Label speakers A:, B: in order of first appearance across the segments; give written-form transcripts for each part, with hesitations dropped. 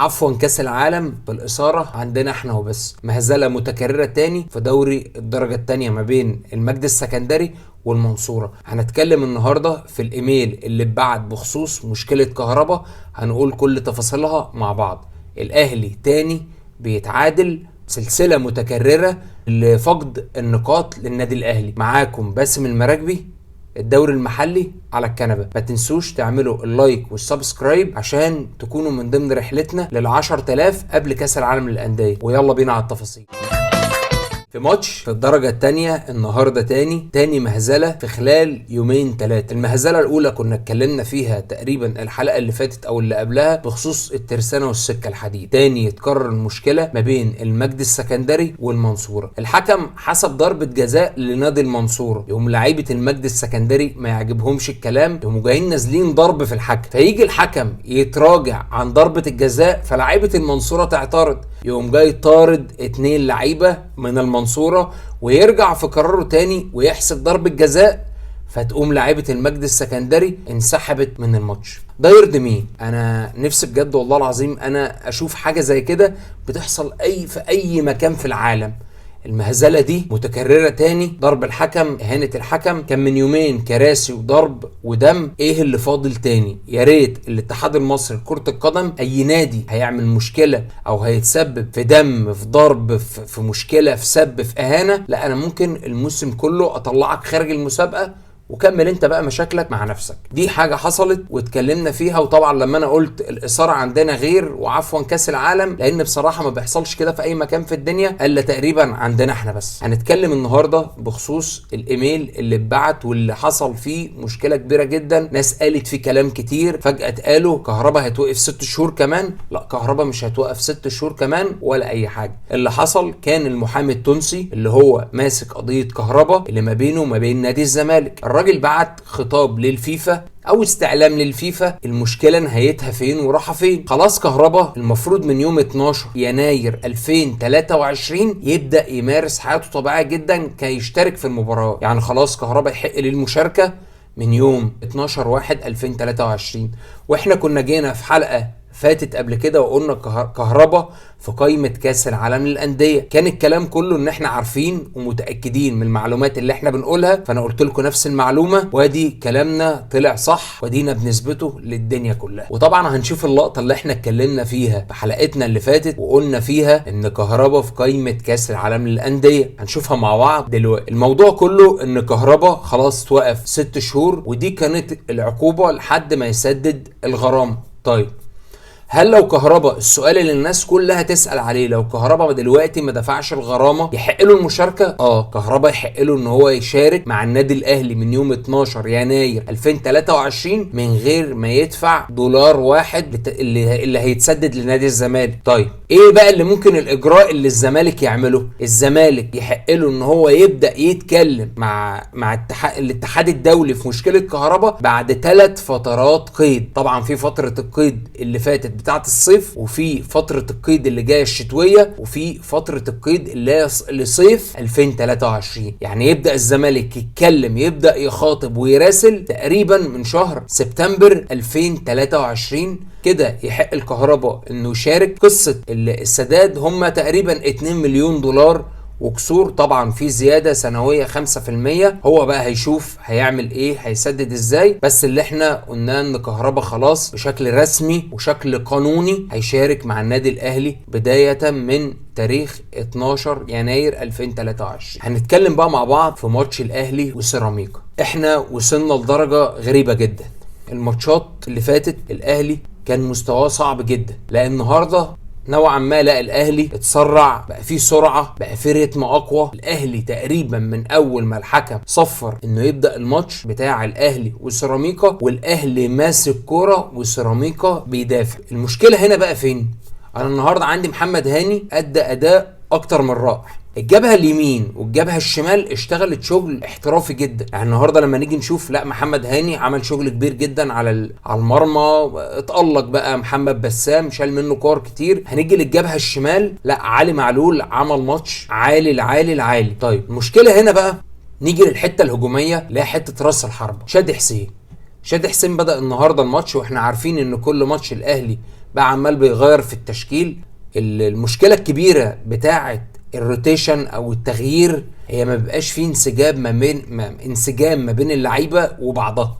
A: عفوا كاس العالم بالاثاره عندنا احنا وبس. مهزله متكرره تاني في دوري الدرجه الثانيه ما بين المجد السكندري والمنصوره. هنتكلم النهارده في الايميل اللي اتبعت بخصوص مشكله كهربا، هنقول كل تفاصيلها مع بعض. الاهلي تاني بيتعادل، سلسله متكرره لفقد النقاط للنادي الاهلي. معاكم باسم المراكبي، الدوري المحلي على الكنبه. ما تنسوش تعملوا اللايك والسبسكرايب عشان تكونوا من ضمن رحلتنا لل10,000 قبل كاس العالم للانديه. ويلا بينا على التفاصيل. في ماتش في الدرجة التانية النهاردة تاني مهزلة في خلال يومين 3. المهزلة الأولى كنا اتكلمنا فيها تقريبا الحلقة اللي فاتت أو اللي قبلها بخصوص الترسانة والسكة الحديد. تاني يتكرر المشكلة ما بين المجد السكندري والمنصورة. الحكم حسب ضربة جزاء لنادي المنصورة، يقوم لعيبة المجد السكندري ما يعجبهمش الكلام، يقوموا جايين نازلين ضرب في الحكم، فيجي الحكم يتراجع عن ضربة الجزاء، فلعيبة المنصورة تعترض، يقوم جاي طارد 2 لعيبة من المنصورة ويرجع في قراره تاني ويحسب ضربة جزاء، فتقوم لعيبة المجد السكندري انسحبت من الماتش. ده يرضي مين؟ انا نفسي بجد والله العظيم انا اشوف حاجة زي كده بتحصل في اي مكان في العالم. المهزلة دي متكررة تاني، ضرب الحكم، اهانة الحكم، كان من يومين كراسي وضرب ودم. ايه اللي فاضل تاني؟ يا ريت الاتحاد المصري لكرة القدم، اي نادي هيعمل مشكلة او هيتسبب في دم، في ضرب، في مشكلة، في سب، في اهانة، لا انا ممكن الموسم كله اطلعك خارج المسابقة وكمل انت بقى مشاكلك مع نفسك. دي حاجة حصلت واتكلمنا فيها. وطبعا لما انا قلت الإثارة عندنا غير وعفوا كاس العالم، لان بصراحة ما بيحصلش كده في اي مكان في الدنيا الا تقريبا عندنا احنا بس. هنتكلم النهاردة بخصوص الايميل اللي اتبعت واللي حصل فيه مشكلة كبيرة جدا. ناس قالت فيه كلام كتير، فجأة قالوا كهربا هتوقف 6 شهور كمان. لا، كهربا مش هتوقف 6 شهور كمان ولا اي حاجة. اللي حصل كان المحامي التونسي اللي هو ماسك قضية كهربا اللي ما بينه وما بين نادي الزمالك، الراجل بعت خطاب للفيفا او استعلام للفيفا المشكله نهايتها فين وراحه فين. خلاص كهربا المفروض من يوم 12 يناير 2023 يبدا يمارس حياته طبيعيه جدا كي يشترك في المباراه. يعني خلاص كهربا يحق للمشاركه من يوم 12/1/2023. واحنا كنا جينا في حلقه فاتت قبل كده وقلنا كهربا في قائمة كاس العالم للأندية. كان الكلام كله ان احنا عارفين ومتأكدين من المعلومات اللي احنا بنقولها، فانا قلت لكم نفس المعلومة وادي كلامنا طلع صح ودينا بنثبته للدنيا كلها. وطبعا هنشوف اللقطة اللي احنا اتكلمنا فيها في حلقتنا اللي فاتت وقلنا فيها ان كهربا في قائمة كاس العالم للأندية، هنشوفها مع بعض دلوقتي. الموضوع كله ان كهربا خلاص توقف 6 شهور ودي كانت العقوبة لحد ما يسدد الغرامة. طيب هل لو كهربا، السؤال اللي الناس كلها تسأل عليه، لو كهربا دلوقتي ما دفعش الغرامة يحق له المشاركة؟ كهربا يحق له ان هو يشارك مع النادي الاهلي من يوم 12 يناير 2023 من غير ما يدفع دولار واحد اللي هيتسدد لنادي الزمالك. طيب ايه بقى اللي ممكن الاجراء اللي الزمالك يعمله؟ الزمالك يحق له ان هو يبدأ يتكلم مع الاتحاد الدولي في مشكلة كهربا بعد 3 فترات قيد. طبعا في فترة القيد اللي فاتت بتاعت الصيف، وفي فترة القيد اللي جاية الشتوية، وفي فترة القيد اللي لصيف 2023. يعني يبدأ الزمالك يتكلم، يبدأ يخاطب ويراسل تقريبا من شهر سبتمبر 2023 كده. يحق الكهرباء انه يشارك. قصة السداد هم تقريبا 2 مليون دولار وكسور. طبعا في زيادة سنوية 5%. هو بقى هيشوف هيعمل ايه، هيسدد ازاي. بس اللي احنا قلنا ان كهربا خلاص بشكل رسمي وشكل قانوني هيشارك مع النادي الاهلي بداية من تاريخ 12 يناير 2023. هنتكلم بقى مع بعض في ماتش الاهلي وسيراميكا. احنا وصلنا لدرجة غريبة جدا. الماتشات اللي فاتت الاهلي كان مستواه صعب جدا، لان النهارده نوعا ما لا، الاهلي اتسرع، بقى فيه سرعه، بقى فيه رتم اقوى. الاهلي تقريبا من اول ما الحكم صفر انه يبدا الماتش بتاع الاهلي وسيراميكا والاهلي ماسك كوره وسيراميكا بيدافع. المشكله هنا بقى فين؟ انا النهارده عندي محمد هاني ادى اداء اكتر من رائع. الجبهه اليمين والجبهه الشمال اشتغلت شغل احترافي جدا. يعني النهارده لما نيجي نشوف، لا محمد هاني عمل شغل كبير جدا على المرمى، اتألق بقى محمد بسام، شال منه كور كتير. هنيجي للجبهه الشمال، لا علي معلول عمل ماتش عالي العالي العالي. طيب المشكله هنا بقى نيجي للحته الهجوميه، لا حته راس الحربه شادي حسين. بدأ النهارده الماتش، واحنا عارفين ان كل ماتش الاهلي بقى عمال بيغير في التشكيل. المشكله الكبيره بتاعه الروتيشن او التغيير هي ما بيبقاش فيه انسجام ما بين اللعيبه وبعضها.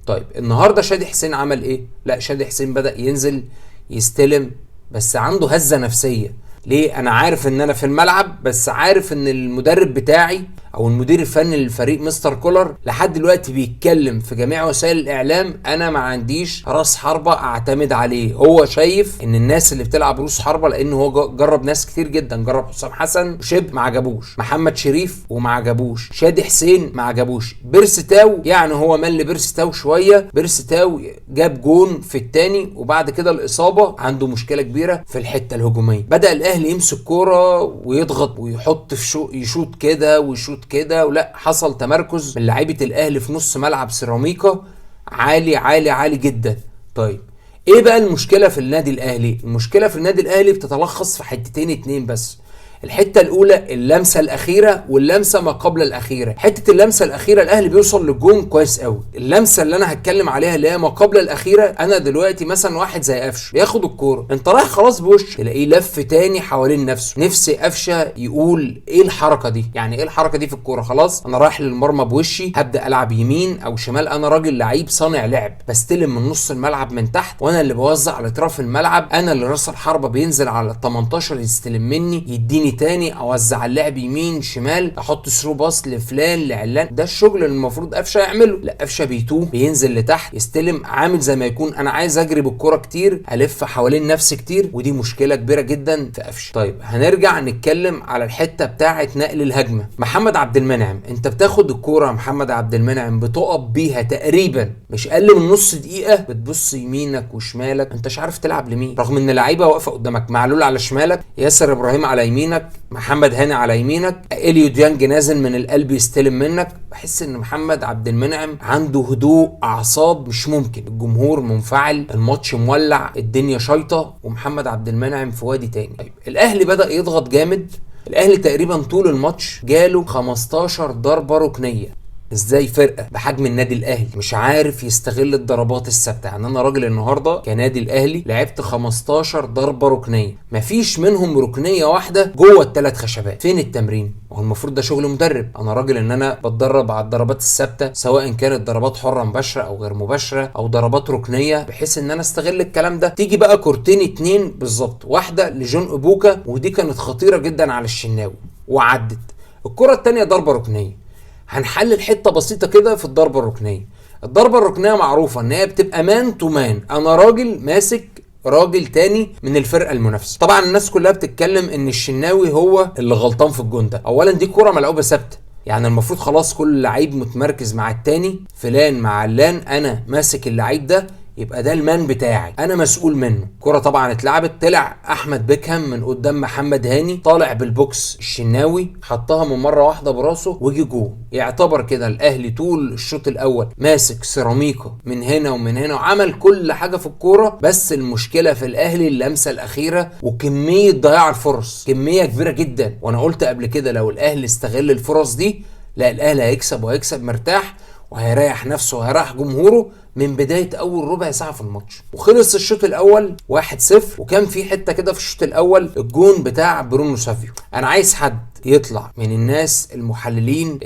A: طيب النهارده شادي حسين عمل ايه؟ لا، شادي حسين بدأ ينزل يستلم، بس عنده هزة نفسية. ليه؟ انا عارف ان انا في الملعب، بس عارف ان المدرب بتاعي او المدير الفني للفريق مستر كولر لحد دلوقتي بيتكلم في جميع وسائل الاعلام انا ما عنديش راس حربة اعتمد عليه. هو شايف ان الناس اللي بتلعب راس حربة، لان هو جرب ناس كتير جدا، جرب حسام حسن وشيب ما عجبوش، محمد شريف وما عجبوش، شادي حسين ما عجبوش، بيرسي تاو يعني هو مل بيرسي تاو شوية. بيرسي تاو جاب جون في التاني، وبعد كده الاصابة عنده مشكلة كبيرة في الحتة الهجومية. بدأ الاهلي يمسك كورة ويضغط ويحط في يشوط كده ويشوط كده، ولا حصل تمركز من لعيبه الاهلي في نص ملعب سيراميكا عالي عالي عالي جدا. طيب ايه بقى المشكله في النادي الاهلي؟ المشكله في النادي الاهلي بتتلخص في حتتين اتنين بس. الحته الاولى اللمسه الاخيره واللمسه ما قبل الاخيره. حته اللمسه الاخيره الاهلي بيوصل للجون كويس قوي. اللمسه اللي انا هتكلم عليها اللي هي ما قبل الاخيره، انا دلوقتي مثلا واحد زي قفشه بياخد الكوره، انت رايح خلاص بوش تلاقيه لف تاني حوالين نفسه. نفسي قفشه يقول ايه الحركه دي؟ يعني ايه الحركه دي في الكوره؟ خلاص انا رايح للمرمى بوشي، هبدا العب يمين او شمال، انا راجل لعيب صانع لعب، بستلم من نص الملعب من تحت، وانا اللي بوزع على اطراف الملعب، انا اللي راس الحربه بينزل على ال 18 يستلم مني، يديني تاني، اوزع اللعب يمين شمال، احط ثرو باص لفلان لعلان. ده الشغل اللي المفروض قفشه يعمله. لا، قفشه بيتوه، بينزل لتحت يستلم، عامل زي ما يكون انا عايز اجري بالكوره كتير، الف حوالين نفسي كتير، ودي مشكله كبيره جدا في قفشه. طيب هنرجع نتكلم على الحته بتاعه نقل الهجمه. محمد عبد المنعم، انت بتاخد الكوره محمد عبد المنعم بتقف بيها تقريبا مش اقل من نص دقيقه، بتبص يمينك وشمالك، انت مش عارف تلعب لمين، رغم ان لعيبه واقفه قدامك، معلول على شمالك، ياسر ابراهيم على يمينك، محمد هاني على يمينك، اليو ديانج نازل من القلب يستلم منك. بحس ان محمد عبد المنعم عنده هدوء اعصاب مش ممكن، الجمهور منفعل، الماتش مولع، الدنيا شايطه، ومحمد عبد المنعم في وادي تاني. طيب الاهلي بدأ يضغط جامد. الاهلي تقريبا طول الماتش جاله 15 ضربه ركنيه. ازاي فرقه بحجم النادي الاهلي مش عارف يستغل الضربات الثابته؟ يعني انا راجل النهارده كنادي الاهلي لعبت 15 ضربه ركنيه، مفيش منهم ركنيه واحده جوه الثلاث خشبات. فين التمرين؟ هو المفروض ده شغل مدرب. انا راجل ان انا بتدرب على الضربات الثابته، سواء كانت ضربات حره مباشره او غير مباشره او ضربات ركنيه، بحيث ان انا استغل الكلام ده. تيجي بقى كورتين اتنين بالظبط، واحده لجون ابوكا ودي كانت خطيره جدا على الشناوي وعدت. الكره الثانيه ضربه ركنيه. هنحلل حته بسيطه كده في الضربه الركنيه. الضربه الركنيه معروفه ان هي بتبقى مان تو مان، انا راجل ماسك راجل تاني من الفرقه المنافسه. طبعا الناس كلها بتتكلم ان الشناوي هو اللي غلطان في الجون ده. اولا دي كره ملعوبه ثابته، يعني المفروض خلاص كل لعيب متمركز مع التاني، فلان مع علان، انا ماسك اللعيب ده، يبقى ده المان بتاعي، انا مسؤول منه. كرة طبعا اتلعبت، طلع احمد بيكهام من قدام محمد هاني، طالع بالبوكس الشناوي، حطها من مره واحده براسه وجي جون. يعتبر كده الاهلي طول الشوط الاول ماسك سيراميكا من هنا ومن هنا، وعمل كل حاجه في الكوره. بس المشكله في الاهلي اللمسه الاخيره وكميه ضياع الفرص، كميه كبيره جدا. وانا قلت قبل كده لو الاهلي استغل الفرص دي، لا الاهلي هيكسب، وهيكسب مرتاح، وهيريح نفسه وهيريح جمهوره من بداية أول ربع ساعة في الماتش. وخلص الشوط الأول 1-0. وكان في حتة كده في الشوط الأول الجون بتاع برونو سافيو. أنا عايز حد يطلع من الناس المحللين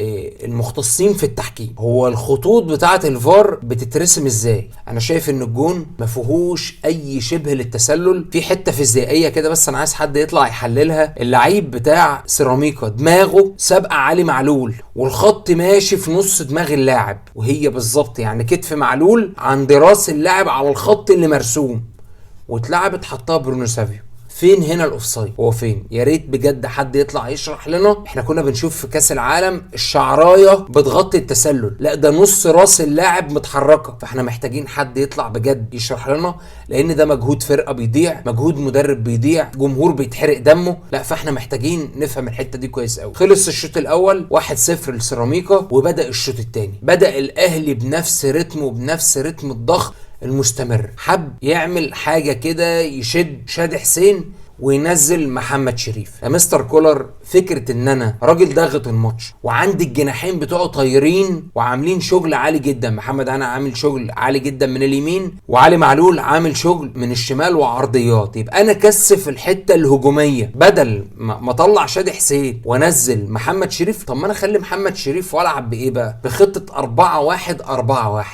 A: المختصين في التحكيم، هو الخطوط بتاعة الفار بتترسم ازاي؟ انا شايف ان الجون ما فيهوش اي شبه للتسلل، في حته فيزيائيه كده، بس انا عايز حد يطلع يحللها. اللعيب بتاع سيراميكا دماغه سابقه علي معلول، والخط ماشي في نص دماغ اللاعب، وهي بالظبط يعني كتف معلول عند راس اللاعب على الخط اللي مرسوم، واتلعبت حطها برونو سافيو. فين هنا الاوفسايد؟ هو فين؟ يا ريت بجد حد يطلع يشرح لنا. احنا كنا بنشوف في كاس العالم الشعرايه بتغطي التسلل، لا ده نص راس اللاعب متحركه. فاحنا محتاجين حد يطلع بجد يشرح لنا، لان ده مجهود فرقه بيضيع، مجهود مدرب بيضيع، جمهور بيتحرق دمه. لا فاحنا محتاجين نفهم الحته دي كويس قوي. خلص الشوط الاول 1-0 لسيراميكا، وبدا الشوط الثاني. بدا الاهلي بنفس رتمه، بنفس رتم الضغط المستمر. حب يعمل حاجه كده، يشد شادي حسين وينزل محمد شريف. يا مستر كولر، فكره ان انا راجل ضاغط الماتش وعندي الجناحين بتوعه طايرين وعاملين شغل عالي جدا، محمد انا عامل شغل عالي جدا من اليمين، وعلي معلول عامل شغل من الشمال وعرضيات، يبقى انا كثف الحته الهجوميه بدل ما اطلع شادي حسين وانزل محمد شريف. طب ما انا اخلي محمد شريف والعب بايه بقى؟ بخطه 4-1-4-1،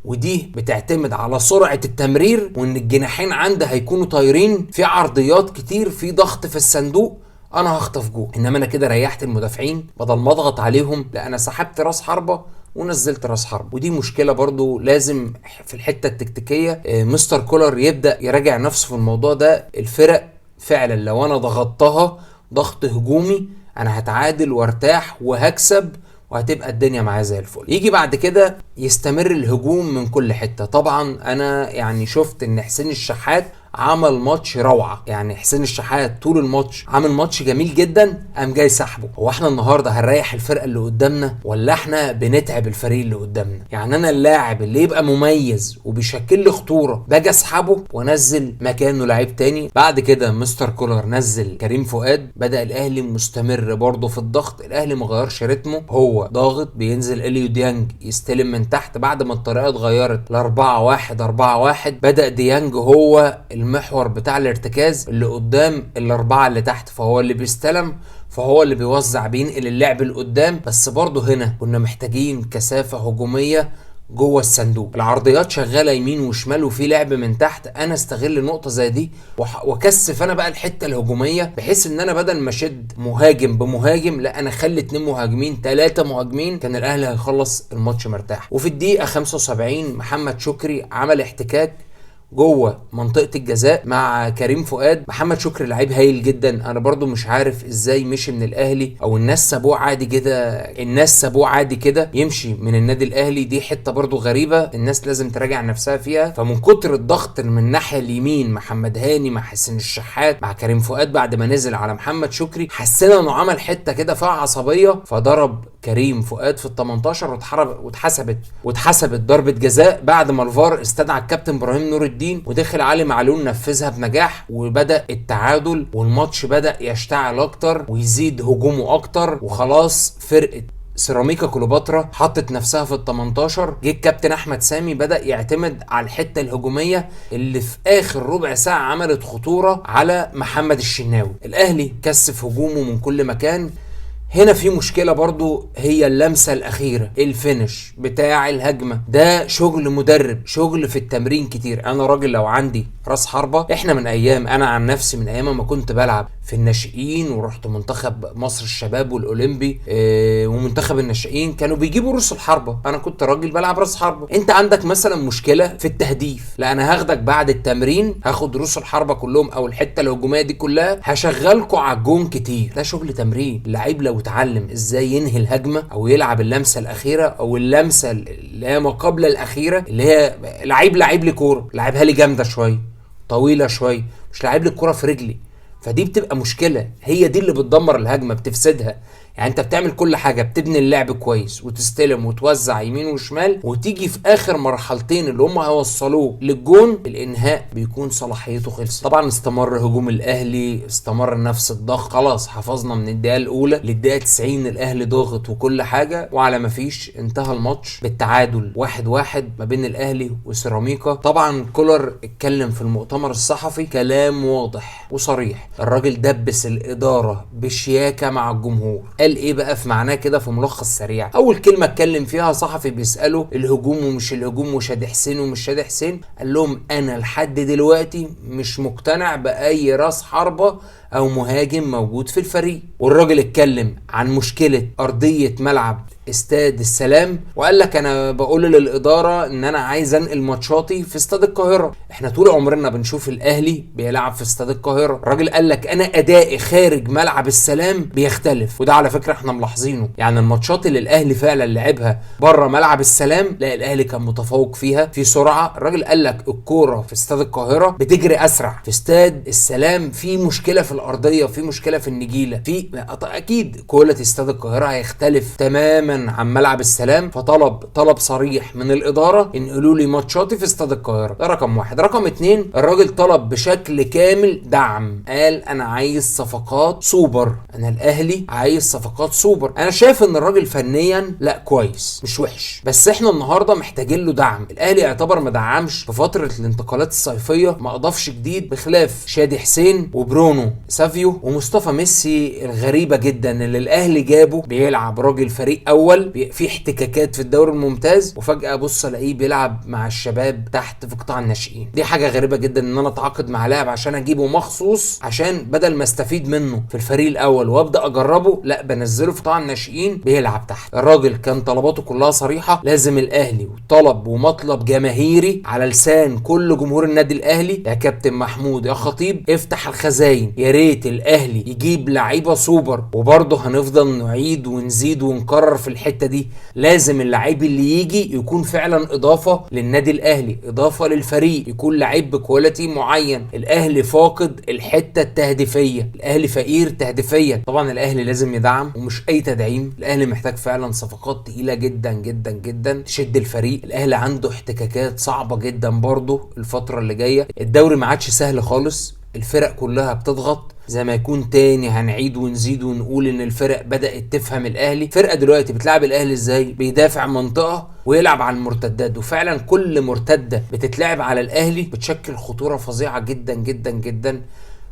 A: ودي بتعتمد على سرعة التمرير، وان الجناحين عندي هيكونوا طايرين في عرضيات كتير، في ضغط في الصندوق، انا هخطف جول. انما انا كده ريحت المدافعين بدل ما اضغط عليهم، لا انا سحبت راس حربة ونزلت راس حربة. ودي مشكلة برضو لازم في الحتة التكتيكية مستر كولر يبدأ يراجع نفسه في الموضوع ده. الفرق فعلا لو انا ضغطتها ضغط هجومي انا هتعادل وارتاح وهكسب وهتبقى الدنيا معاه زي الفل. يجي بعد كده يستمر الهجوم من كل حتة. طبعا انا يعني شفت ان حسين الشحات عمل ماتش روعة، يعني حسين الشحات طول الماتش عامل ماتش جميل جدا، قام جاي سحبه. هو احنا النهارده هنريح الفرقة اللي قدامنا ولا احنا بنتعب الفريق اللي قدامنا؟ يعني انا اللاعب اللي يبقى مميز وبيشكل لي خطورة باجي اسحبه وانزل مكانه لعيب تاني. بعد كده مستر كولر نزل كريم فؤاد، بدأ الاهلي مستمر برضه في الضغط، الاهلي ما غيرش رتمه، هو ضاغط، بينزل اليو ديانج يستلم من تحت. بعد ما الطريقة اتغيرت ل 4-1-4-1 بدأ ديانج هو المحور بتاع الارتكاز اللي قدام الاربعه اللي تحت، فهو اللي بيستلم، فهو اللي بيوزع، بينقل اللعب لقدام. بس برضه هنا كنا محتاجين كثافه هجوميه جوه الصندوق، العرضيات شغاله يمين وشمال وفي لعب من تحت، انا استغل نقطه زي دي واكثف انا بقى الحته الهجوميه، بحيث ان انا بدل ما اشد مهاجم بمهاجم لا انا اخلي 2 مهاجمين 3 مهاجمين، كان الاهلي هيخلص الماتش مرتاح. وفي الدقيقه 75 محمد شكري عمل احتكاك جوه منطقه الجزاء مع كريم فؤاد. محمد شكري لعيب هايل جدا، انا برضو مش عارف ازاي مشي من الاهلي، او الناس سابوه عادي كده، الناس سابوه عادي كده يمشي من النادي الاهلي. دي حته برضو غريبه الناس لازم تراجع نفسها فيها. فمن كتر الضغط من الناحيه اليمين محمد هاني مع حسين الشحات مع كريم فؤاد، بعد ما نزل على محمد شكري حسينا انه عمل حته كده فيها عصبيه، فضرب كريم فؤاد في ال 18 واتحسبت ضربه جزاء بعد ما الفار استدعى الكابتن ابراهيم نور الدين، ودخل علي معلول نفذها بنجاح، وبدأ التعادل والماتش بدأ يشتعل اكتر ويزيد هجومه اكتر. وخلاص فرقة سيراميكا كليوباترا حطت نفسها في ال 18. جه الكابتن احمد سامي بدأ يعتمد على الحتة الهجومية اللي في اخر ربع ساعة عملت خطورة على محمد الشناوي. الاهلي كثف هجومه من كل مكان. هنا في مشكلة برضو، هي اللمسة الأخيرة، الفينش بتاع الهجمة، ده شغل مدرب، شغل في التمرين كتير. أنا راجل لو عندي راس حربة، إحنا من أيام، أنا عن نفسي من أيام ما كنت بلعب في الناشئين ورحت منتخب مصر الشباب والأولمبي ومنتخب الناشئين، كانوا بيجيبوا رؤوس الحربة، أنا كنت راجل بلعب راس حربة. أنت عندك مثلا مشكلة في التهديف، لا أنا هاخدك بعد التمرين، هاخد رؤوس الحربة كلهم أو الحتة الهجومية دي كلها، هشغلكوا على الجون كتير. ده شغل تمرين. اللعيب لو اتعلم ازاي ينهي الهجمه او يلعب اللمسه الاخيره او اللمسه اللي هي ما قبل الاخيره، اللي هي لعيب لي كوره، لعبها لي جامده شويه طويله شويه، مش لعيب لي الكوره في رجلي، فدي بتبقى مشكله، هي دي اللي بتدمر الهجمه، بتفسدها. يعني انت بتعمل كل حاجه، بتبني اللعب كويس وتستلم وتوزع يمين وشمال، وتيجي في اخر مرحلتين اللي هم هيوصلوه للجون، الانهاء بيكون صلاحيته خلص. طبعا استمر هجوم الاهلي، استمر نفس الضغط، خلاص حفظنا من الدقيقه الاولى للدقيقه 90 الاهلي ضاغط وكل حاجه، وعلى ما فيش انتهى الماتش بالتعادل 1-1 ما بين الاهلي وسيراميكا. طبعا كولر اتكلم في المؤتمر الصحفي كلام واضح وصريح، الراجل دبس الاداره بشياكه مع الجمهور. قال ايه بقى في معناه كده في ملخص سريع؟ اول كلمه اتكلم فيها صحفي بيساله الهجوم ومش الهجوم وشادي حسين ومش شادي حسين، قال لهم انا لحد دلوقتي مش مقتنع باي راس حربه او مهاجم موجود في الفريق. والراجل اتكلم عن مشكله ارضيه ملعب استاد السلام، وقال لك انا بقول للاداره ان انا عايز انقل ماتشاتي في استاد القاهره، احنا طول عمرنا بنشوف الاهلي بيلعب في استاد القاهره. الراجل قال لك انا ادائي خارج ملعب السلام بيختلف، وده على فكره احنا ملاحظينه، يعني الماتشات اللي الاهلي فعلا لعبها بره ملعب السلام لا الاهلي كان متفوق فيها في سرعه. الراجل قال لك الكوره في استاد القاهره بتجري اسرع، في استاد السلام في مشكله في الارضيه، في مشكله في النجيله، في اكيد كواليتي استاد القاهره هيختلف تماما مثلا عن ملعب السلام، فطلب طلب صريح من الاداره انقلوا لي ماتشاتي في استاد القاهره. ده رقم واحد. رقم اتنين، الراجل طلب بشكل كامل دعم، قال انا عايز صفقات سوبر، انا الاهلي عايز صفقات سوبر. انا شايف ان الراجل فنيا لا كويس مش وحش، بس احنا النهارده محتاجين له دعم. الاهلي يعتبر ما دعمش في فتره الانتقالات الصيفيه، ما اضافش جديد بخلاف شادي حسين وبرونو سافيو ومصطفى ميسي الغريبه جدا اللي الاهلي جابه بيلعب راجل فريق اول في احتكاكات في الدوري الممتاز، وفجاه بص الاقيه بيلعب مع الشباب تحت في قطاع الناشئين. دي حاجه غريبه جدا ان انا اتعاقد مع لاعب عشان اجيبه مخصوص عشان بدل ما استفيد منه في الفريق الاول وابدا اجربه، لا بنزله في قطاع الناشئين بيلعب تحت. الراجل كان طلباته كلها صريحه، لازم الاهلي وطلب ومطلب جماهيري على لسان كل جمهور النادي الاهلي، يا كابتن محمود يا خطيب افتح الخزاين، يا ريت الاهلي يجيب لعيبه سوبر. وبرضه هنفضل نعيد ونزيد ونكرر في الحته دي، لازم اللعيب اللي يجي يكون فعلا اضافه للنادي الاهلي، اضافه للفريق، يكون لعيب بكواليتي معين. الاهلي فاقد الحته التهديفيه، الاهلي فقير تهديفيا. طبعا الاهلي لازم يدعم ومش اي تدعيم، الاهلي محتاج فعلا صفقات تقيله جدا جدا جدا تشد الفريق. الاهلي عنده احتكاكات صعبه جدا برضه الفتره اللي جايه، الدوري ما عادش سهل خالص، الفرق كلها بتضغط. زي ما يكون تاني هنعيد ونزيد ونقول ان الفرق بدأت تفهم الاهلي. فرقة دلوقتي بتلعب الاهلي ازاي؟ بيدافع منطقة ويلعب على المرتدات، وفعلا كل مرتدة بتتلعب على الاهلي بتشكل خطورة فظيعة جدا جدا جدا،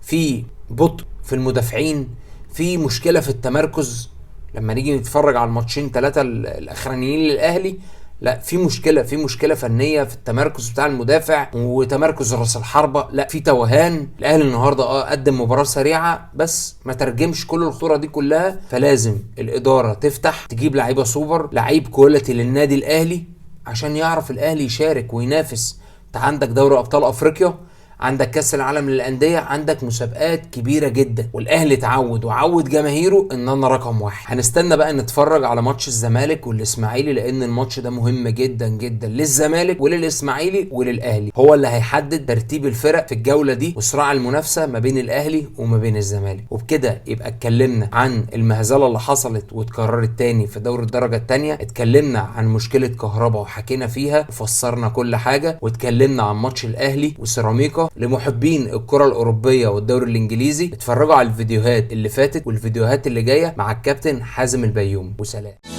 A: في بطء في المدافعين، في مشكلة في التمركز. لما نيجي نتفرج على الماتشين 3 الاخرانيين للاهلي، لا في مشكله فنيه في التمركز بتاع المدافع وتمركز راس الحربه، لا في توهان. الاهلي النهارده قدم مباراه سريعه بس ما ترجمش كل الخطوره دي كلها، فلازم الاداره تفتح تجيب لعيبه سوبر، لعيب كواليتي للنادي الاهلي عشان يعرف الاهلي يشارك وينافس. انت عندك دوري ابطال افريقيا، عندك كاس العالم للانديه، عندك مسابقات كبيره جدا، والاهلي اتعود وعود جماهيره ان انا رقم واحد. هنستنى بقى نتفرج على ماتش الزمالك والاسماعيلي، لان الماتش ده مهم جدا جدا للزمالك وللاسماعيلي وللاهلي، هو اللي هيحدد ترتيب الفرق في الجوله دي وصراع المنافسه ما بين الاهلي وما بين الزمالك. وبكده يبقى اتكلمنا عن المهزله اللي حصلت واتكررت تاني في دوري الدرجه الثانيه، اتكلمنا عن مشكله كهربا وحكينا فيها وفسرنا كل حاجه، واتكلمنا عن ماتش الاهلي وسيراميكا. لمحبين الكرة الأوروبية والدوري الإنجليزي اتفرجوا على الفيديوهات اللي فاتت والفيديوهات اللي جاية مع الكابتن حازم البيومي، وسلام.